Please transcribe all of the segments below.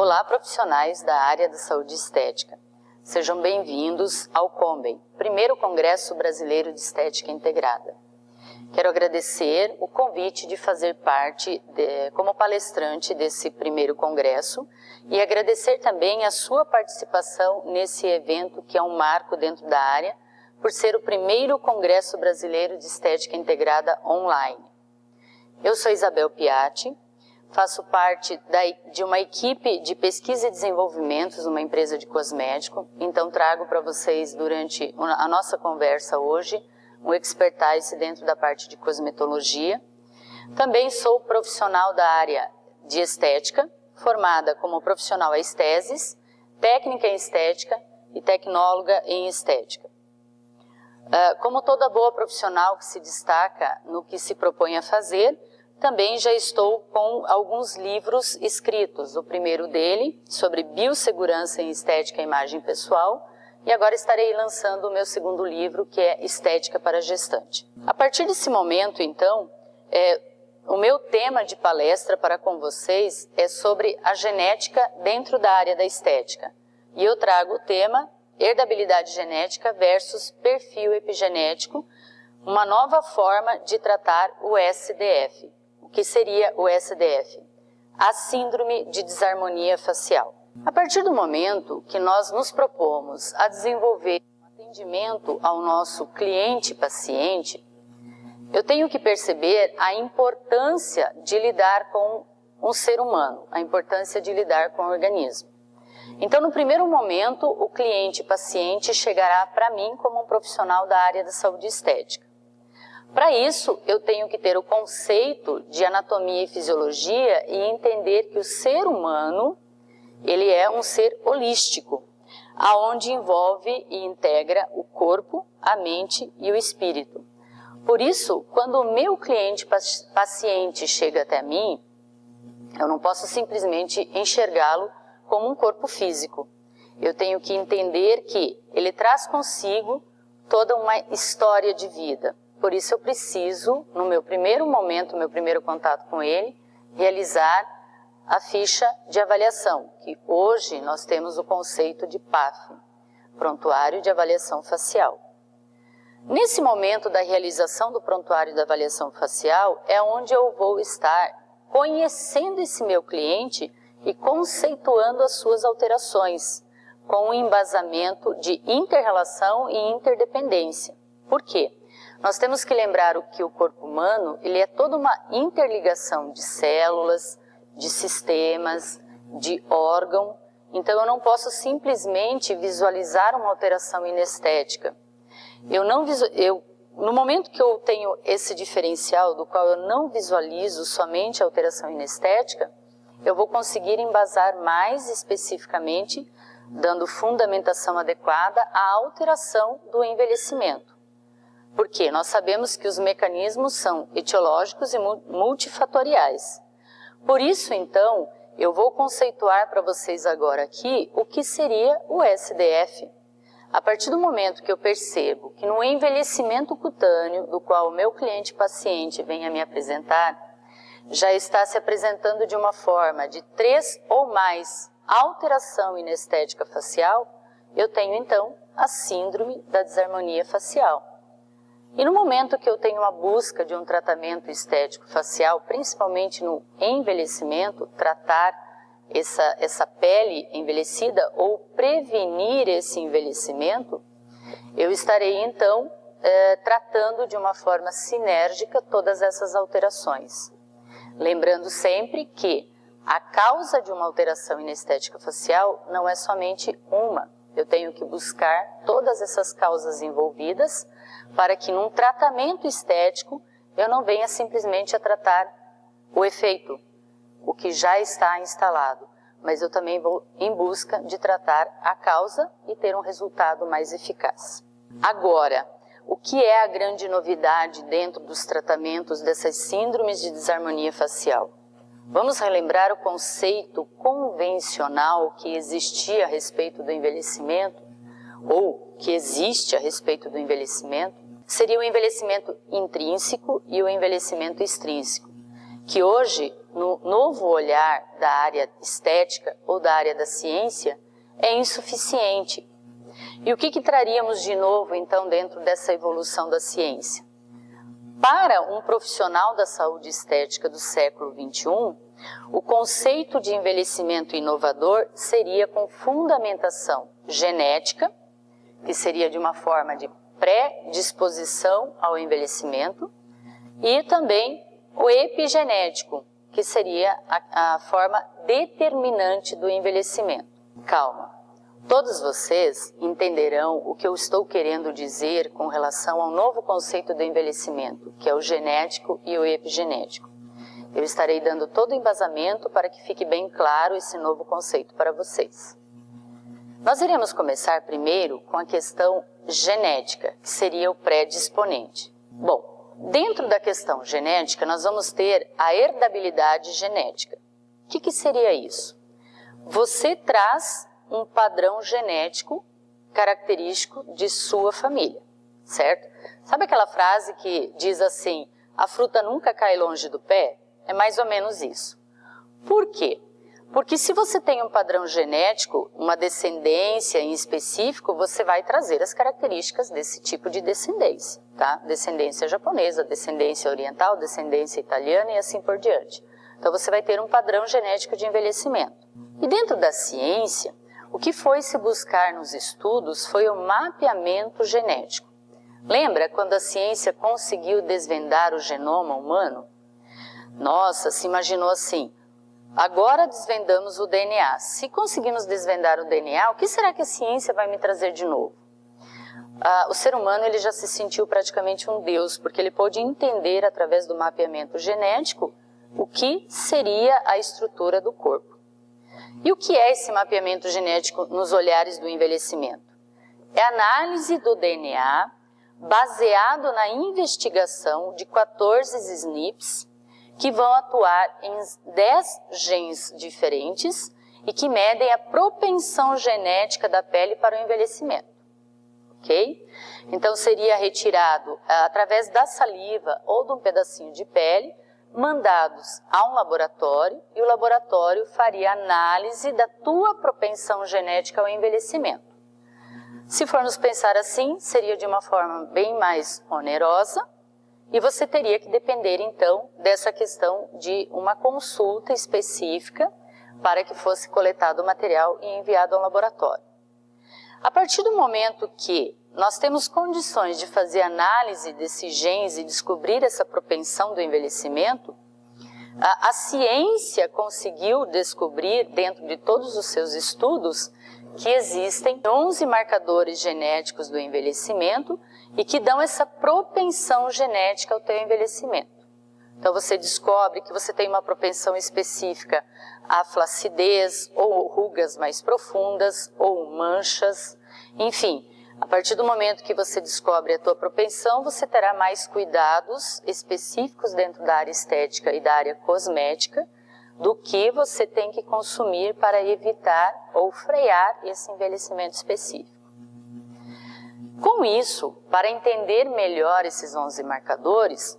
Olá, profissionais da área da saúde estética. Sejam bem-vindos ao COMBEI, primeiro Congresso Brasileiro de Estética Integrada. Quero agradecer o convite de fazer parte como palestrante desse primeiro congresso e agradecer também a sua participação nesse evento que é um marco dentro da área, por ser o primeiro Congresso Brasileiro de Estética Integrada online. Eu sou Isabel Piatti, faço parte de uma equipe de pesquisa e desenvolvimento, uma empresa de cosmético, então trago para vocês durante a nossa conversa hoje um expertise dentro da parte de cosmetologia. Também sou profissional da área de estética, formada como profissional em esteses, técnica em estética e tecnóloga em estética. Como toda boa profissional que se destaca no que se propõe a fazer, também já estou com alguns livros escritos. O primeiro dele, sobre biossegurança em estética e imagem pessoal, e agora estarei lançando o meu segundo livro, que é Estética para Gestante. A partir desse momento, então, o meu tema de palestra para com vocês é sobre a genética dentro da área da estética. E eu trago o tema herdabilidade genética versus perfil epigenético, uma nova forma de tratar o SDF. O que seria o SDF? A Síndrome de Desarmonia Facial. A partir do momento que nós nos propomos a desenvolver um atendimento ao nosso cliente-paciente, eu tenho que perceber a importância de lidar com um ser humano, a importância de lidar com o organismo. Então, no primeiro momento, o cliente-paciente chegará para mim como um profissional da área da saúde estética. Para isso, eu tenho que ter o conceito de anatomia e fisiologia e entender que o ser humano, ele é um ser holístico, aonde envolve e integra o corpo, a mente e o espírito. Por isso, quando o meu cliente-paciente chega até mim, eu não posso simplesmente enxergá-lo como um corpo físico. Eu tenho que entender que ele traz consigo toda uma história de vida. Por isso eu preciso, no meu primeiro momento, meu primeiro contato com ele, realizar a ficha de avaliação, que hoje nós temos o conceito de PAF, Prontuário de Avaliação Facial. Nesse momento da realização do prontuário de avaliação facial é onde eu vou estar conhecendo esse meu cliente e conceituando as suas alterações, com um embasamento de inter-relação e interdependência. Por quê? Nós temos que lembrar que o corpo humano ele é toda uma interligação de células, de sistemas, de órgão. Então eu não posso simplesmente visualizar uma alteração inestética. No momento que eu tenho esse diferencial do qual eu não visualizo somente a alteração inestética, eu vou conseguir embasar mais especificamente, dando fundamentação adequada à alteração do envelhecimento. Porque nós sabemos que os mecanismos são etiológicos e multifatoriais. Por isso, então, eu vou conceituar para vocês agora aqui o que seria o SDF. A partir do momento que eu percebo que no envelhecimento cutâneo, do qual o meu cliente-paciente vem a me apresentar, já está se apresentando de uma forma de 3 ou mais alteração inestética facial, eu tenho então a síndrome da desarmonia facial. E no momento que eu tenho a busca de um tratamento estético facial, principalmente no envelhecimento, tratar essa pele envelhecida ou prevenir esse envelhecimento, eu estarei então tratando de uma forma sinérgica todas essas alterações. Lembrando sempre que a causa de uma alteração inestética facial não é somente uma. Eu tenho que buscar todas essas causas envolvidas para que num tratamento estético eu não venha simplesmente a tratar o efeito, o que já está instalado, mas eu também vou em busca de tratar a causa e ter um resultado mais eficaz. Agora, o que é a grande novidade dentro dos tratamentos dessas síndromes de desarmonia facial? Vamos relembrar o conceito convencional que existia a respeito do envelhecimento, ou que existe a respeito do envelhecimento, seria o envelhecimento intrínseco e o envelhecimento extrínseco, que hoje, no novo olhar da área estética ou da área da ciência, é insuficiente. E o que traríamos de novo, então, dentro dessa evolução da ciência? Para um profissional da saúde estética do século XXI, o conceito de envelhecimento inovador seria com fundamentação genética, que seria de uma forma de predisposição ao envelhecimento, e também o epigenético, que seria a forma determinante do envelhecimento. Calma, todos vocês entenderão o que eu estou querendo dizer com relação ao novo conceito do envelhecimento, que é o genético e o epigenético. Eu estarei dando todo o embasamento para que fique bem claro esse novo conceito para vocês. Nós iremos começar primeiro com a questão genética, que seria o predisponente. Bom, dentro da questão genética, nós vamos ter a herdabilidade genética. O que seria isso? Você traz um padrão genético característico de sua família, certo? Sabe aquela frase que diz assim, a fruta nunca cai longe do pé? É mais ou menos isso. Por quê? Porque se você tem um padrão genético, uma descendência em específico, você vai trazer as características desse tipo de descendência, tá? Descendência japonesa, descendência oriental, descendência italiana e assim por diante. Então você vai ter um padrão genético de envelhecimento. E dentro da ciência, o que foi se buscar nos estudos foi o mapeamento genético. Lembra quando a ciência conseguiu desvendar o genoma humano? Nossa, se imaginou assim, agora desvendamos o DNA. Se conseguimos desvendar o DNA, o que será que a ciência vai me trazer de novo? O ser humano ele já se sentiu praticamente um deus, porque ele pôde entender através do mapeamento genético o que seria a estrutura do corpo. E o que é esse mapeamento genético nos olhares do envelhecimento? É a análise do DNA baseado na investigação de 14 SNPs que vão atuar em 10 genes diferentes e que medem a propensão genética da pele para o envelhecimento. Ok? Então seria retirado através da saliva ou de um pedacinho de pele, mandados a um laboratório e o laboratório faria análise da tua propensão genética ao envelhecimento. Se formos pensar assim, seria de uma forma bem mais onerosa e você teria que depender então dessa questão de uma consulta específica para que fosse coletado o material e enviado ao laboratório. A partir do momento que nós temos condições de fazer análise desses genes e descobrir essa propensão do envelhecimento, a ciência conseguiu descobrir, dentro de todos os seus estudos, que existem 11 marcadores genéticos do envelhecimento e que dão essa propensão genética ao teu envelhecimento. Então você descobre que você tem uma propensão específica à flacidez, ou rugas mais profundas, ou manchas, enfim. A partir do momento que você descobre a tua propensão, você terá mais cuidados específicos dentro da área estética e da área cosmética do que você tem que consumir para evitar ou frear esse envelhecimento específico. Com isso, para entender melhor esses 11 marcadores,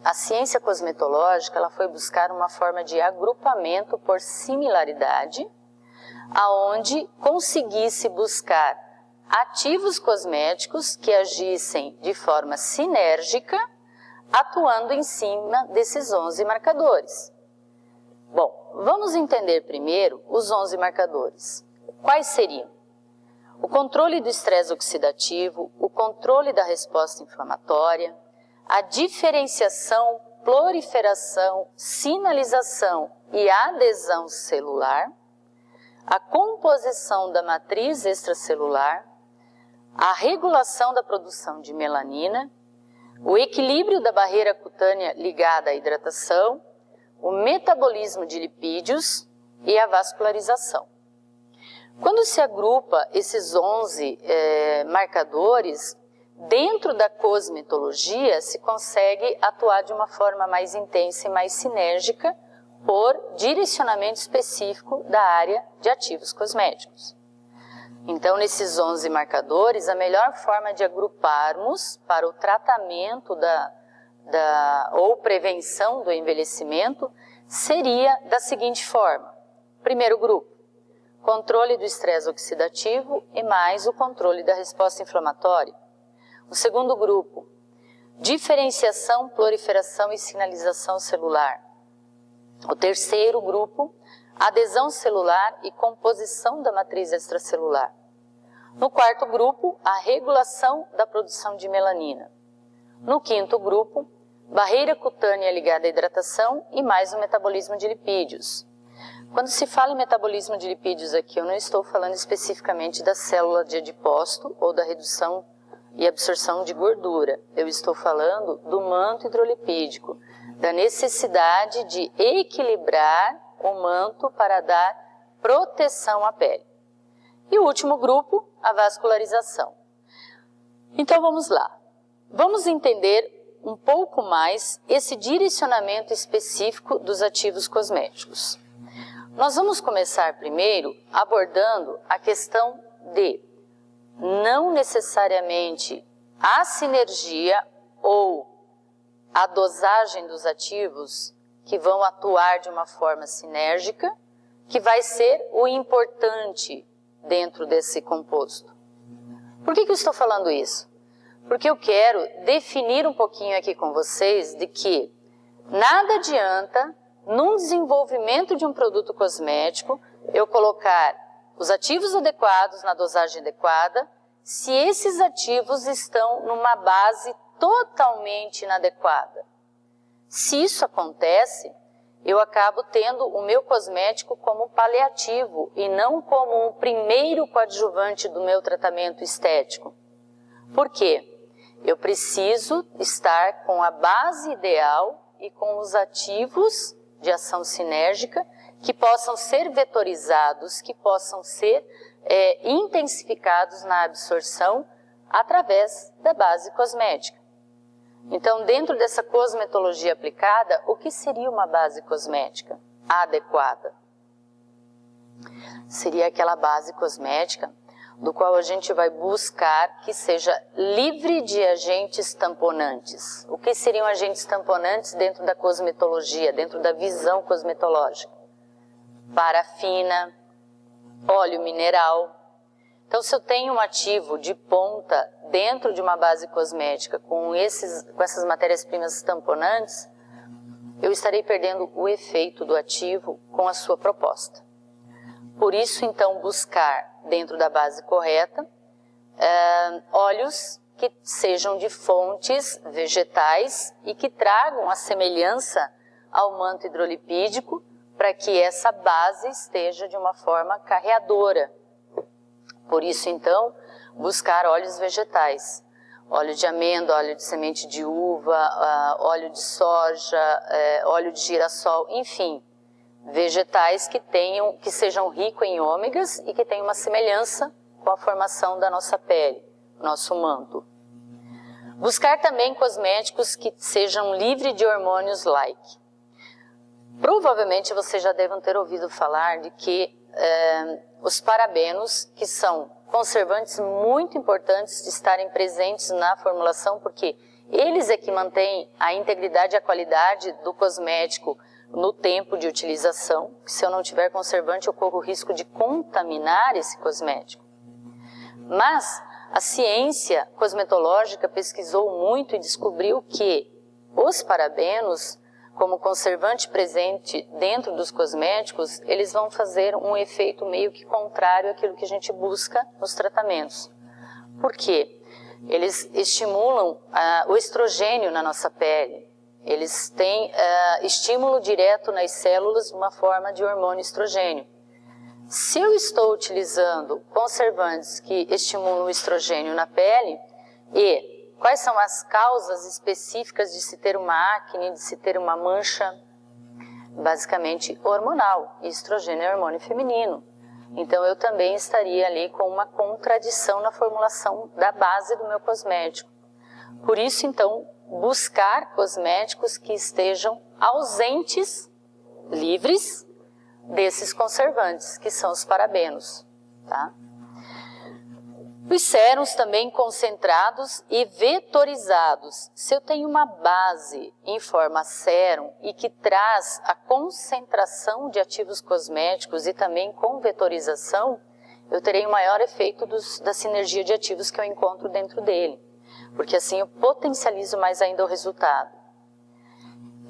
a ciência cosmetológica ela foi buscar uma forma de agrupamento por similaridade, aonde conseguisse buscar ativos cosméticos que agissem de forma sinérgica, atuando em cima desses 11 marcadores. Bom, vamos entender primeiro os 11 marcadores. Quais seriam? O controle do estresse oxidativo, o controle da resposta inflamatória, a diferenciação, proliferação, sinalização e adesão celular, a composição da matriz extracelular, a regulação da produção de melanina, o equilíbrio da barreira cutânea ligada à hidratação, o metabolismo de lipídios e a vascularização. Quando se agrupa esses 11 marcadores, dentro da cosmetologia se consegue atuar de uma forma mais intensa e mais sinérgica por direcionamento específico da área de ativos cosméticos. Então, nesses 11 marcadores, a melhor forma de agruparmos para o tratamento ou prevenção do envelhecimento seria da seguinte forma. Primeiro grupo, controle do estresse oxidativo e mais o controle da resposta inflamatória. O segundo grupo, diferenciação, proliferação e sinalização celular. O terceiro grupo, adesão celular e composição da matriz extracelular. No quarto grupo, a regulação da produção de melanina. No quinto grupo, barreira cutânea ligada à hidratação e mais o metabolismo de lipídios. Quando se fala em metabolismo de lipídios aqui, eu não estou falando especificamente da célula de adipócito ou da redução e absorção de gordura. Eu estou falando do manto hidrolipídico, da necessidade de equilibrar o manto para dar proteção à pele. E o último grupo, a vascularização. Então vamos lá. Vamos entender um pouco mais esse direcionamento específico dos ativos cosméticos. Nós vamos começar primeiro abordando a questão de não necessariamente a sinergia ou a dosagem dos ativos que vão atuar de uma forma sinérgica, que vai ser o importante dentro desse composto. Por que eu estou falando isso? Porque eu quero definir um pouquinho aqui com vocês de que nada adianta, num desenvolvimento de um produto cosmético, eu colocar os ativos adequados na dosagem adequada, se esses ativos estão numa base totalmente inadequada. Se isso acontece, eu acabo tendo o meu cosmético como paliativo e não como um primeiro coadjuvante do meu tratamento estético. Por quê? Eu preciso estar com a base ideal e com os ativos de ação sinérgica que possam ser vetorizados, que possam ser intensificados na absorção através da base cosmética. Então, dentro dessa cosmetologia aplicada, o que seria uma base cosmética adequada? Seria aquela base cosmética do qual a gente vai buscar que seja livre de agentes tamponantes. O que seriam agentes tamponantes dentro da cosmetologia, dentro da visão cosmetológica? Parafina, óleo mineral. Então, se eu tenho um ativo de ponta dentro de uma base cosmética com essas matérias-primas tamponantes, eu estarei perdendo o efeito do ativo com a sua proposta. Por isso, então, buscar dentro da base correta óleos que sejam de fontes vegetais e que tragam a semelhança ao manto hidrolipídico para que essa base esteja de uma forma carreadora. Por isso, então, buscar óleos vegetais, óleo de amêndoa, óleo de semente de uva, óleo de soja, óleo de girassol, enfim, vegetais que sejam ricos em ômegas e que tenham uma semelhança com a formação da nossa pele, nosso manto. Buscar também cosméticos que sejam livres de hormônios like. Provavelmente vocês já devem ter ouvido falar de que os parabenos, que são conservantes muito importantes de estarem presentes na formulação, porque eles é que mantêm a integridade e a qualidade do cosmético no tempo de utilização. Se eu não tiver conservante, eu corro o risco de contaminar esse cosmético. Mas a ciência cosmetológica pesquisou muito e descobriu que os parabenos, como conservante presente dentro dos cosméticos, eles vão fazer um efeito meio que contrário àquilo que a gente busca nos tratamentos. Por quê? Eles estimulam o estrogênio na nossa pele. Eles têm estímulo direto nas células, uma forma de hormônio estrogênio. Se eu estou utilizando conservantes que estimulam o estrogênio na pele, e quais são as causas específicas de se ter uma acne, de se ter uma mancha? Basicamente hormonal. Estrogênio é hormônio feminino. Então eu também estaria ali com uma contradição na formulação da base do meu cosmético. Por isso, então, buscar cosméticos que estejam ausentes, livres desses conservantes, que são os parabenos, tá? Os sérums também concentrados e vetorizados. Se eu tenho uma base em forma sérum e que traz a concentração de ativos cosméticos e também com vetorização, eu terei um maior efeito da sinergia de ativos que eu encontro dentro dele, porque assim eu potencializo mais ainda o resultado.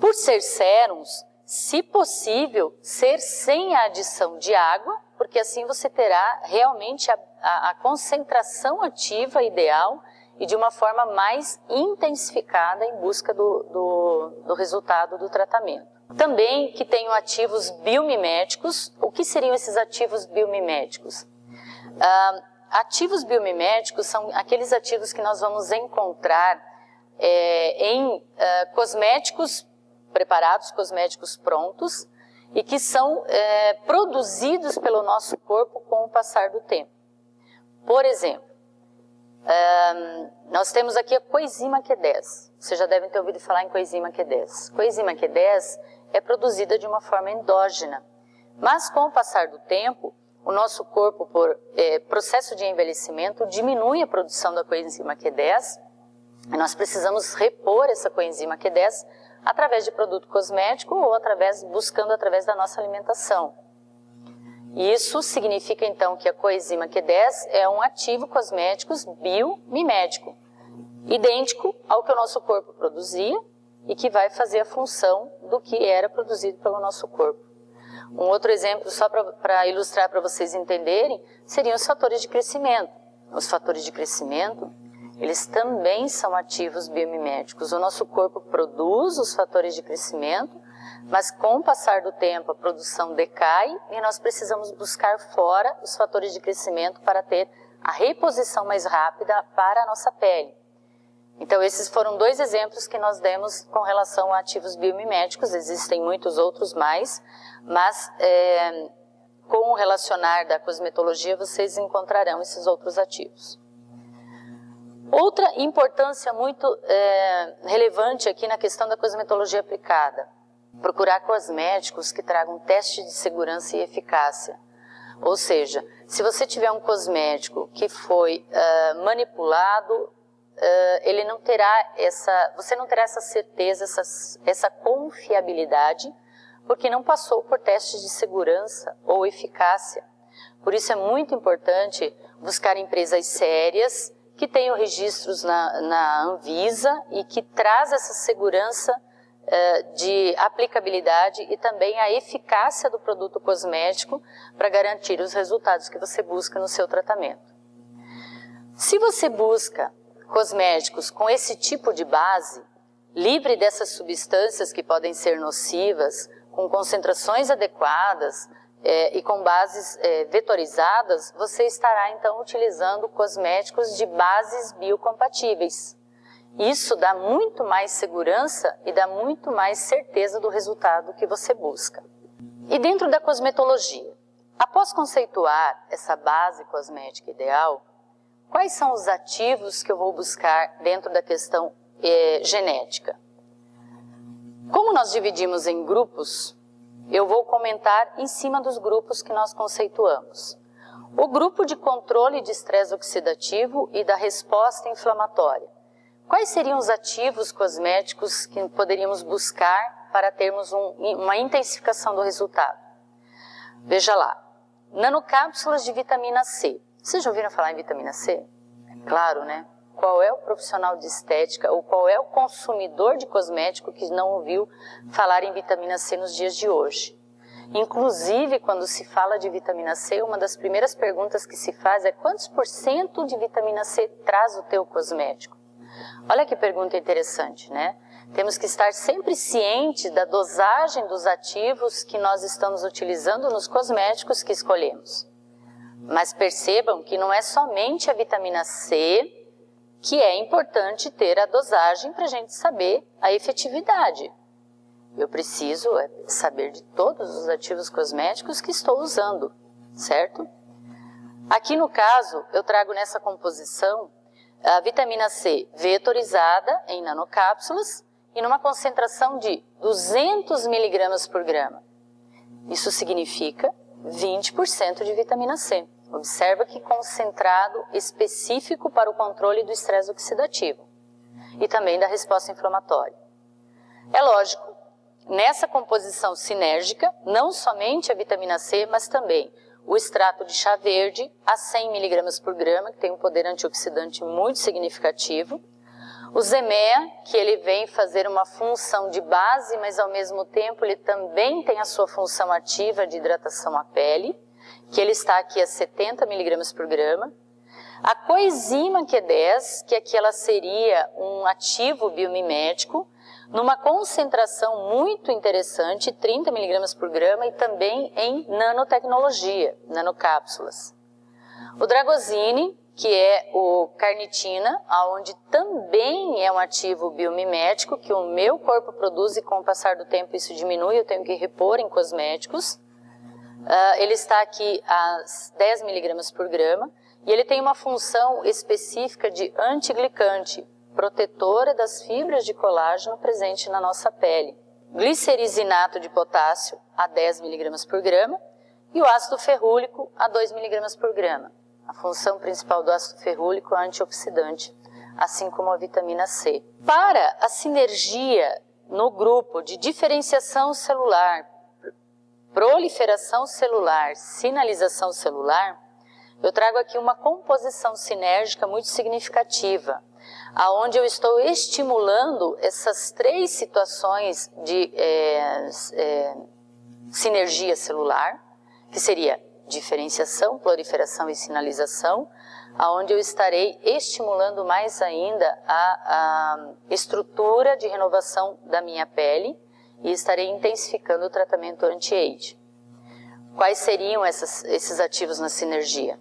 Por ser sérums, se possível, ser sem a adição de água, porque assim você terá realmente a concentração ativa ideal e de uma forma mais intensificada em busca do resultado do tratamento. Também que tenham ativos biomiméticos. O que seriam esses ativos biomiméticos? Ativos biomiméticos são aqueles ativos que nós vamos encontrar em cosméticos preparados, cosméticos prontos, e que são produzidos pelo nosso corpo com o passar do tempo. Por exemplo, nós temos aqui a coenzima Q10. Vocês já devem ter ouvido falar em coenzima Q10. Coenzima Q10 é produzida de uma forma endógena, mas com o passar do tempo, o nosso corpo, por processo de envelhecimento, diminui a produção da coenzima Q10 e nós precisamos repor essa coenzima Q10 através de produto cosmético ou buscando através da nossa alimentação. Isso significa então que a coenzima Q10 é um ativo cosmético biomimético, idêntico ao que o nosso corpo produzia e que vai fazer a função do que era produzido pelo nosso corpo. Um outro exemplo, só para ilustrar para vocês entenderem, seriam os fatores de crescimento. Os fatores de crescimento, eles também são ativos biomiméticos. O nosso corpo produz os fatores de crescimento, mas com o passar do tempo a produção decai e nós precisamos buscar fora os fatores de crescimento para ter a reposição mais rápida para a nossa pele. Então esses foram dois exemplos que nós demos com relação a ativos biomiméticos. Existem muitos outros mais, mas com o relacionar da cosmetologia vocês encontrarão esses outros ativos. Outra importância muito relevante aqui na questão da cosmetologia aplicada: procurar cosméticos que tragam teste de segurança e eficácia. Ou seja, se você tiver um cosmético que foi manipulado, você não terá essa certeza, essa confiabilidade, porque não passou por testes de segurança ou eficácia. Por isso é muito importante buscar empresas sérias, que tenham registros na Anvisa e que traz essa segurança de aplicabilidade e também a eficácia do produto cosmético para garantir os resultados que você busca no seu tratamento. Se você busca cosméticos com esse tipo de base, livre dessas substâncias que podem ser nocivas, com concentrações adequadas e com bases vetorizadas, você estará então utilizando cosméticos de bases biocompatíveis. Isso dá muito mais segurança e dá muito mais certeza do resultado que você busca. E dentro da cosmetologia, após conceituar essa base cosmética ideal, quais são os ativos que eu vou buscar dentro da questão genética? Como nós dividimos em grupos, eu vou comentar em cima dos grupos que nós conceituamos. O grupo de controle de estresse oxidativo e da resposta inflamatória. Quais seriam os ativos cosméticos que poderíamos buscar para termos uma intensificação do resultado? Veja lá, nanocápsulas de vitamina C. Vocês já ouviram falar em vitamina C? É claro, né? Qual é o profissional de estética ou qual é o consumidor de cosmético que não ouviu falar em vitamina C nos dias de hoje? Inclusive, quando se fala de vitamina C, uma das primeiras perguntas que se faz é: quantos % de vitamina C traz o teu cosmético? Olha que pergunta interessante, né? Temos que estar sempre cientes da dosagem dos ativos que nós estamos utilizando nos cosméticos que escolhemos. Mas percebam que não é somente a vitamina C que é importante ter a dosagem para a gente saber a efetividade. Eu preciso saber de todos os ativos cosméticos que estou usando, certo? Aqui no caso, eu trago nessa composição a vitamina C vetorizada em nanocápsulas e numa concentração de 200 mg por grama. Isso significa 20% de vitamina C. Observa que concentrado específico para o controle do estresse oxidativo e também da resposta inflamatória. É lógico, nessa composição sinérgica, não somente a vitamina C, mas também o extrato de chá verde a 100 mg por grama, que tem um poder antioxidante muito significativo. O Zemea, que ele vem fazer uma função de base, mas ao mesmo tempo ele também tem a sua função ativa de hidratação à pele, que ele está aqui a 70 mg por grama. A coenzima Q10, que aqui ela seria um ativo biomimético, numa concentração muito interessante, 30 mg por grama, e também em nanotecnologia, nanocápsulas. O Dragosine, que é o carnitina, onde também é um ativo biomimético, que o meu corpo produz e com o passar do tempo isso diminui, eu tenho que repor em cosméticos. Ele está aqui a 10 mg por grama, e ele tem uma função específica de antiglicante, protetora das fibras de colágeno presente na nossa pele. Glicerizinato de potássio a 10 mg por grama e o ácido ferrúlico a 2 mg por grama. A função principal do ácido ferrúlico é antioxidante, assim como a vitamina C. Para a sinergia no grupo de diferenciação celular, proliferação celular, sinalização celular, eu trago aqui uma composição sinérgica muito significativa, aonde eu estou estimulando essas três situações de sinergia celular, que seria diferenciação, proliferação e sinalização, aonde eu estarei estimulando mais ainda a estrutura de renovação da minha pele e estarei intensificando o tratamento anti-age. Quais seriam esses ativos na sinergia?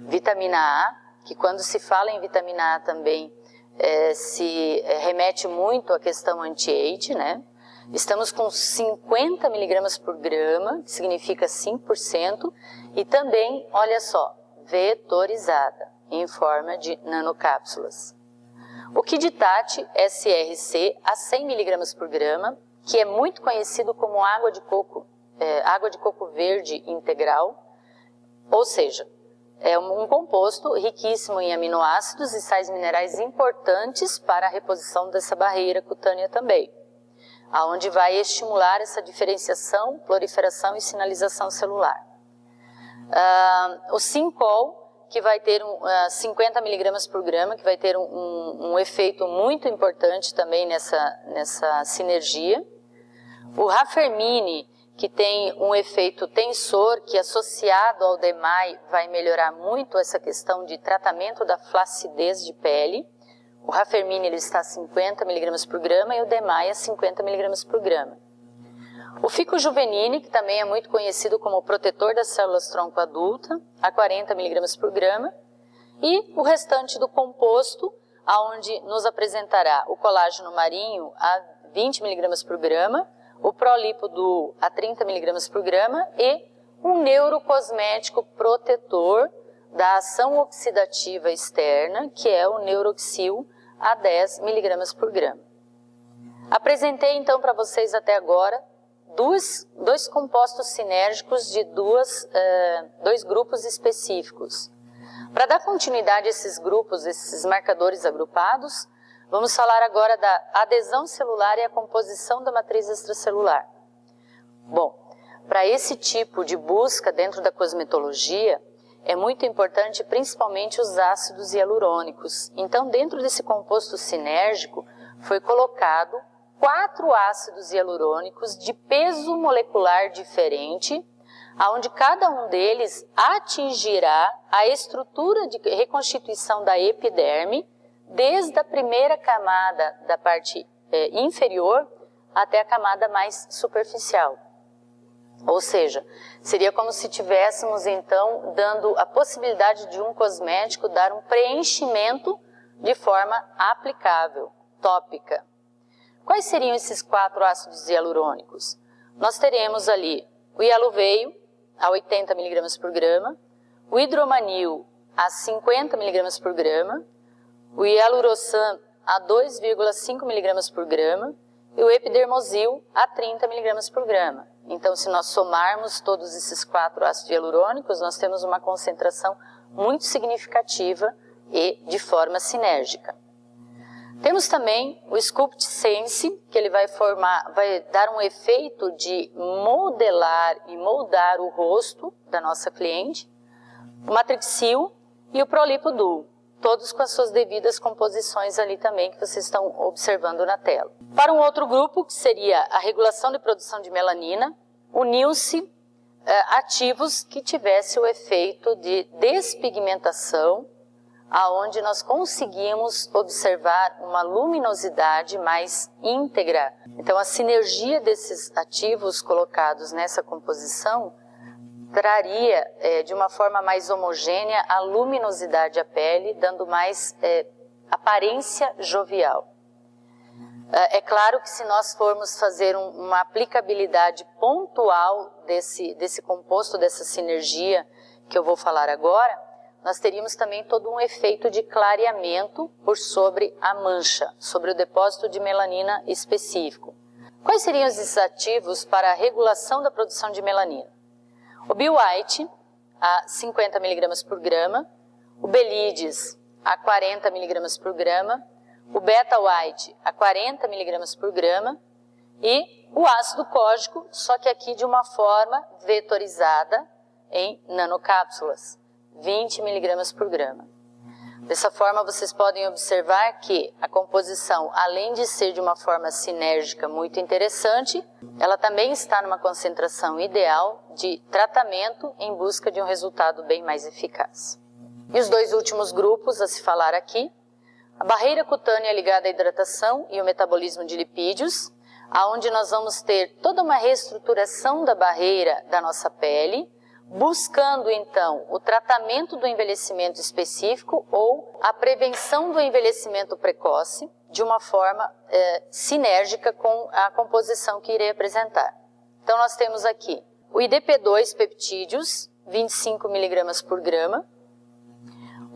Vitamina A, que quando se fala em vitamina A também se remete muito à questão anti-age, né? Estamos com 50 mg por grama, que significa 5%, e também, olha só, vetorizada, em forma de nanocápsulas. O Kidtat SRC a 100 mg por grama, que é muito conhecido como água de coco verde integral, ou seja, é um composto riquíssimo em aminoácidos e sais minerais importantes para a reposição dessa barreira cutânea também, aonde vai estimular essa diferenciação, proliferação e sinalização celular. O Sincol, que vai ter 50 mg por grama, que vai ter um efeito muito importante também nessa sinergia. O Raffermine, que tem um efeito tensor, que associado ao DMAI vai melhorar muito essa questão de tratamento da flacidez de pele. O Raffermine ele está a 50 mg por grama e o DMAI a 50 mg por grama. O Ficojuvenine, que também é muito conhecido como protetor das células tronco adulta, a 40 mg por grama. E o restante do composto, aonde nos apresentará o colágeno marinho a 20 mg por grama, o Prolipo a 30 mg por grama e um neurocosmético protetor da ação oxidativa externa, que é o Neuroxil a 10 mg por grama. Apresentei então para vocês até agora dois compostos sinérgicos de dois grupos específicos. Para dar continuidade a esses grupos, esses marcadores agrupados, vamos falar agora da adesão celular e a composição da matriz extracelular. Bom, para esse tipo de busca dentro da cosmetologia, é muito importante principalmente os ácidos hialurônicos. Então, dentro desse composto sinérgico, foi colocado 4 ácidos hialurônicos de peso molecular diferente, onde cada um deles atingirá a estrutura de reconstituição da epiderme, desde a primeira camada da parte inferior até a camada mais superficial. Ou seja, seria como se tivéssemos então dando a possibilidade de um cosmético dar um preenchimento de forma aplicável, tópica. Quais seriam esses 4 ácidos hialurônicos? Nós teremos ali o hialuveio a 80 mg por grama, o hidromanil a 50 mg por grama, o hialurosan a 2,5 mg por grama e o epidermosil a 30 mg por grama. Então, se nós somarmos todos esses 4 ácidos hialurônicos, nós temos uma concentração muito significativa e de forma sinérgica. Temos também o Sculpt Sense, que ele vai dar um efeito de modelar e moldar o rosto da nossa cliente, o Matrixil e o Prolipo Duo, todos com as suas devidas composições ali também que vocês estão observando na tela. Para um outro grupo, que seria a regulação de produção de melanina, uniu-se ativos que tivessem o efeito de despigmentação, aonde nós conseguimos observar uma luminosidade mais íntegra. Então, a sinergia desses ativos colocados nessa composição traria de uma forma mais homogênea a luminosidade à pele, dando mais aparência jovial. É claro que se nós formos fazer uma aplicabilidade pontual desse composto, dessa sinergia que eu vou falar agora, nós teríamos também todo um efeito de clareamento por sobre a mancha, sobre o depósito de melanina específico. Quais seriam os ativos para a regulação da produção de melanina? O Bio-White a 50 mg por grama, o Belides a 40 mg por grama, o Beta-White a 40 mg por grama e o ácido cógico, só que aqui de uma forma vetorizada em nanocápsulas, 20 mg por grama. Dessa forma, vocês podem observar que a composição, além de ser de uma forma sinérgica muito interessante, ela também está numa concentração ideal de tratamento em busca de um resultado bem mais eficaz. E os 2 últimos grupos a se falar aqui, a barreira cutânea ligada à hidratação e o metabolismo de lipídios, aonde nós vamos ter toda uma reestruturação da barreira da nossa pele, buscando então o tratamento do envelhecimento específico ou a prevenção do envelhecimento precoce de uma forma sinérgica com a composição que irei apresentar. Então nós temos aqui o IDP2 peptídeos, 25 mg por grama,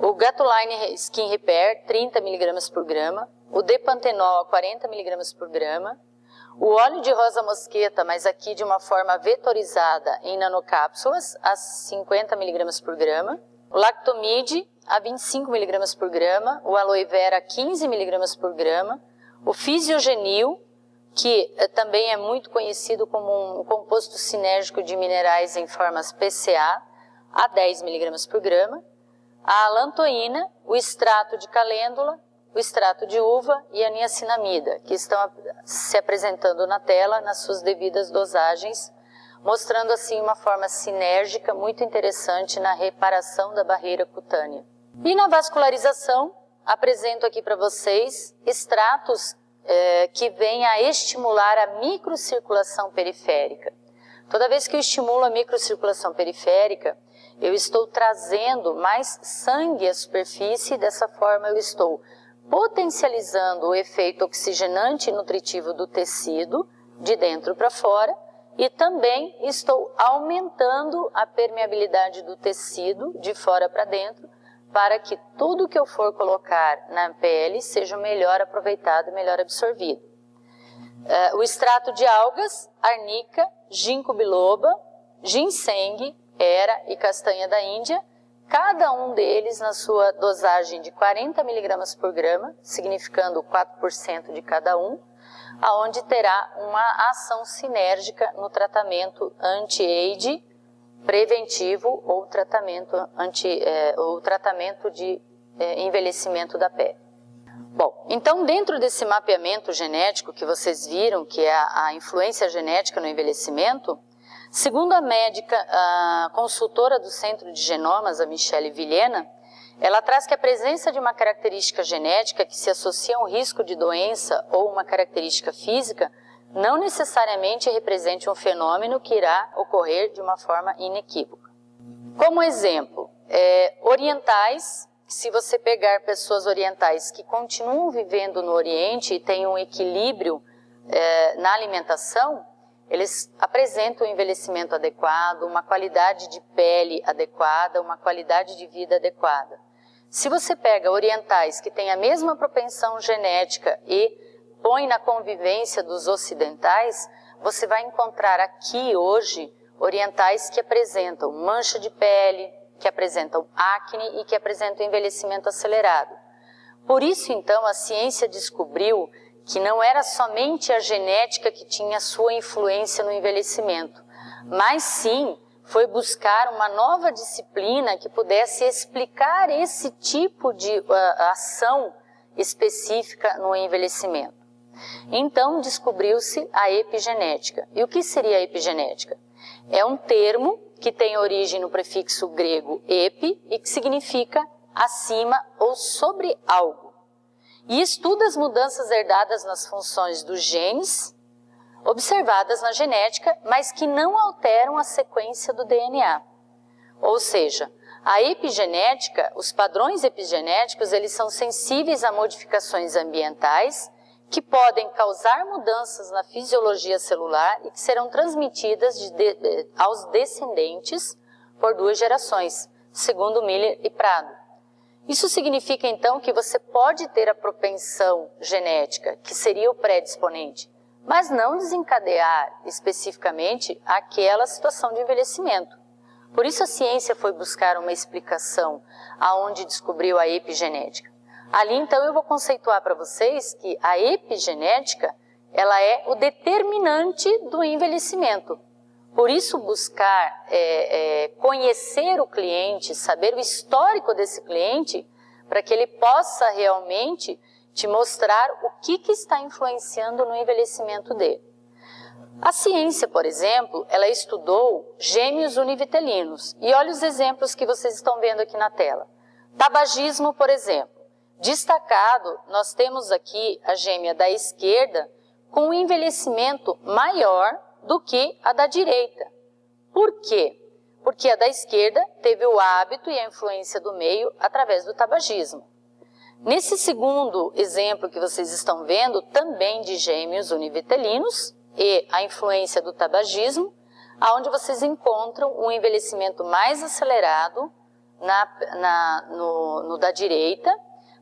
o Gatuline Skin Repair, 30 mg por grama, o Depantenol, 40 mg por grama, o óleo de rosa mosqueta, mas aqui de uma forma vetorizada em nanocápsulas, a 50 mg por grama, o Lactomide a 25 mg por grama, o Aloe Vera a 15 mg por grama, o Fisiogenil, que também é muito conhecido como um composto sinérgico de minerais em formas PCA, a 10 mg por grama, a alantoína, o extrato de calêndula, o extrato de uva e a niacinamida, que estão se apresentando na tela nas suas devidas dosagens, mostrando assim uma forma sinérgica muito interessante na reparação da barreira cutânea. E na vascularização, apresento aqui para vocês extratos que vêm a estimular a microcirculação periférica. Toda vez que eu estimulo a microcirculação periférica, eu estou trazendo mais sangue à superfície e dessa forma eu estou potencializando o efeito oxigenante e nutritivo do tecido, de dentro para fora, e também estou aumentando a permeabilidade do tecido, de fora para dentro, para que tudo que eu for colocar na pele seja melhor aproveitado e melhor absorvido. O extrato de algas, arnica, ginkgo biloba, ginseng, era e castanha da Índia, cada um deles na sua dosagem de 40 mg por grama, significando 4% de cada um, aonde terá uma ação sinérgica no tratamento anti-age preventivo ou tratamento de envelhecimento da pele. Bom, então dentro desse mapeamento genético que vocês viram, que é a influência genética no envelhecimento, segundo a médica, a consultora do Centro de Genomas, a Michele Vilhena, ela traz que a presença de uma característica genética que se associa a um risco de doença ou uma característica física não necessariamente represente um fenômeno que irá ocorrer de uma forma inequívoca. Como exemplo, orientais, se você pegar pessoas orientais que continuam vivendo no Oriente e têm um equilíbrio na alimentação, eles apresentam um envelhecimento adequado, uma qualidade de pele adequada, uma qualidade de vida adequada. Se você pega orientais que têm a mesma propensão genética e põe na convivência dos ocidentais, você vai encontrar aqui hoje orientais que apresentam mancha de pele, que apresentam acne e que apresentam envelhecimento acelerado. Por isso, então, a ciência descobriu que não era somente a genética que tinha sua influência no envelhecimento, mas sim foi buscar uma nova disciplina que pudesse explicar esse tipo de ação específica no envelhecimento. Então, descobriu-se a epigenética. E o que seria a epigenética? É um termo que tem origem no prefixo grego epi e que significa acima ou sobre algo. E estuda as mudanças herdadas nas funções dos genes, observadas na genética, mas que não alteram a sequência do DNA. Ou seja, a epigenética, os padrões epigenéticos, eles são sensíveis a modificações ambientais que podem causar mudanças na fisiologia celular e que serão transmitidas aos descendentes por 2 gerações, segundo Miller e Prado. Isso significa, então, que você pode ter a propensão genética, que seria o predisponente, mas não desencadear especificamente aquela situação de envelhecimento. Por isso a ciência foi buscar uma explicação aonde descobriu a epigenética. Ali, então, eu vou conceituar para vocês que a epigenética, ela é o determinante do envelhecimento. Por isso, buscar conhecer o cliente, saber o histórico desse cliente, para que ele possa realmente te mostrar o que está influenciando no envelhecimento dele. A ciência, por exemplo, ela estudou gêmeos univitelinos. E olha os exemplos que vocês estão vendo aqui na tela. Tabagismo, por exemplo. Destacado, nós temos aqui a gêmea da esquerda com um envelhecimento maior do que a da direita. Por quê? Porque a da esquerda teve o hábito e a influência do meio através do tabagismo. Nesse segundo exemplo que vocês estão vendo, também de gêmeos univitelinos e a influência do tabagismo, onde vocês encontram um envelhecimento mais acelerado no da direita,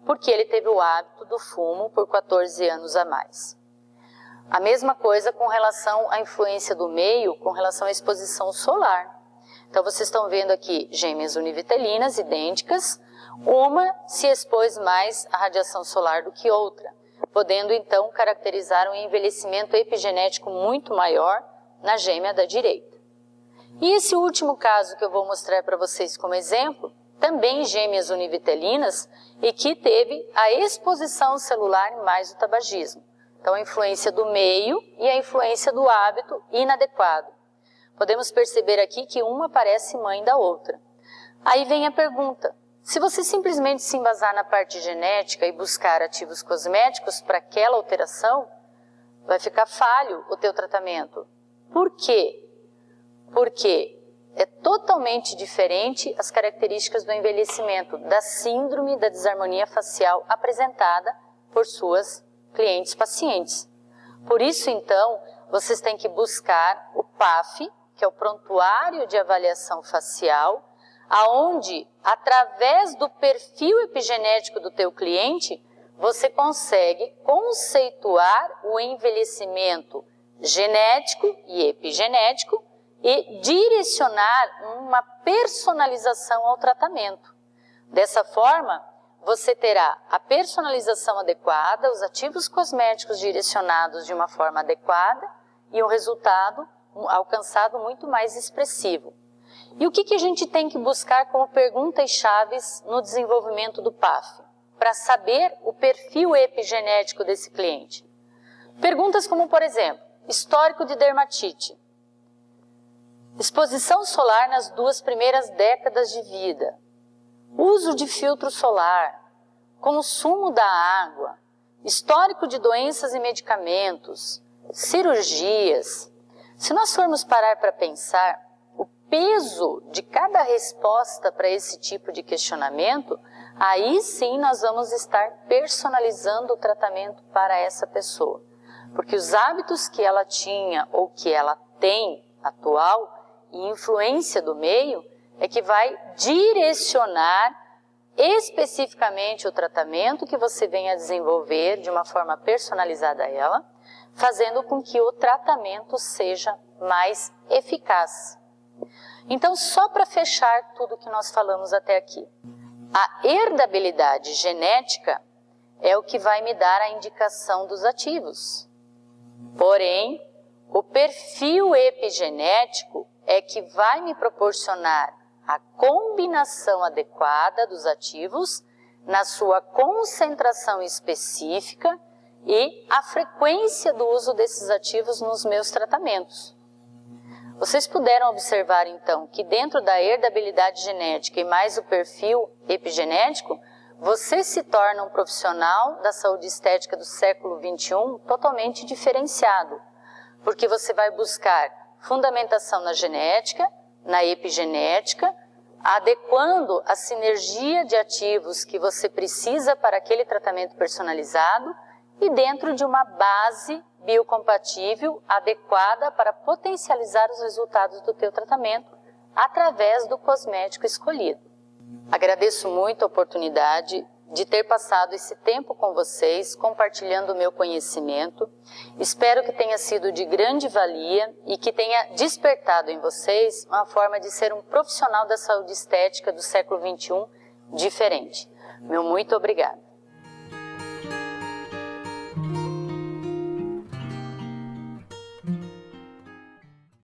porque ele teve o hábito do fumo por 14 anos a mais. A mesma coisa com relação à influência do meio, com relação à exposição solar. Então, vocês estão vendo aqui gêmeas univitelinas, idênticas, uma se expôs mais à radiação solar do que outra, podendo então caracterizar um envelhecimento epigenético muito maior na gêmea da direita. E esse último caso que eu vou mostrar para vocês como exemplo, também gêmeas univitelinas e que teve a exposição celular mais o tabagismo. Então, a influência do meio e a influência do hábito inadequado. Podemos perceber aqui que uma parece mãe da outra. Aí vem a pergunta, se você simplesmente se embasar na parte genética e buscar ativos cosméticos para aquela alteração, vai ficar falho o teu tratamento. Por quê? Porque é totalmente diferente as características do envelhecimento, da síndrome da desarmonia facial apresentada por suas clientes pacientes. Por isso, então, vocês têm que buscar o PAF, que é o Prontuário de Avaliação Facial, aonde, através do perfil epigenético do teu cliente, você consegue conceituar o envelhecimento genético e epigenético e direcionar uma personalização ao tratamento. Dessa forma, você terá a personalização adequada, os ativos cosméticos direcionados de uma forma adequada e um resultado alcançado muito mais expressivo. E o que a gente tem que buscar como perguntas chaves no desenvolvimento do PAF? Para saber o perfil epigenético desse cliente. Perguntas como, por exemplo, histórico de dermatite, exposição solar nas 2 primeiras décadas de vida, uso de filtro solar, consumo da água, histórico de doenças e medicamentos, cirurgias. Se nós formos parar para pensar, o peso de cada resposta para esse tipo de questionamento, aí sim nós vamos estar personalizando o tratamento para essa pessoa. Porque os hábitos que ela tinha ou que ela tem atual e influência do meio é que vai direcionar especificamente o tratamento que você venha a desenvolver de uma forma personalizada a ela, fazendo com que o tratamento seja mais eficaz. Então, só para fechar tudo que nós falamos até aqui, a herdabilidade genética é o que vai me dar a indicação dos ativos. Porém, o perfil epigenético é que vai me proporcionar a combinação adequada dos ativos na sua concentração específica e a frequência do uso desses ativos nos meus tratamentos. Vocês puderam observar, então, que dentro da herdabilidade genética e mais o perfil epigenético, você se torna um profissional da saúde estética do século XXI totalmente diferenciado, porque você vai buscar fundamentação na genética, na epigenética, adequando a sinergia de ativos que você precisa para aquele tratamento personalizado e dentro de uma base biocompatível adequada para potencializar os resultados do teu tratamento através do cosmético escolhido. Agradeço muito a oportunidade de ter passado esse tempo com vocês, compartilhando o meu conhecimento. Espero que tenha sido de grande valia e que tenha despertado em vocês uma forma de ser um profissional da saúde estética do século XXI diferente. Meu muito obrigada.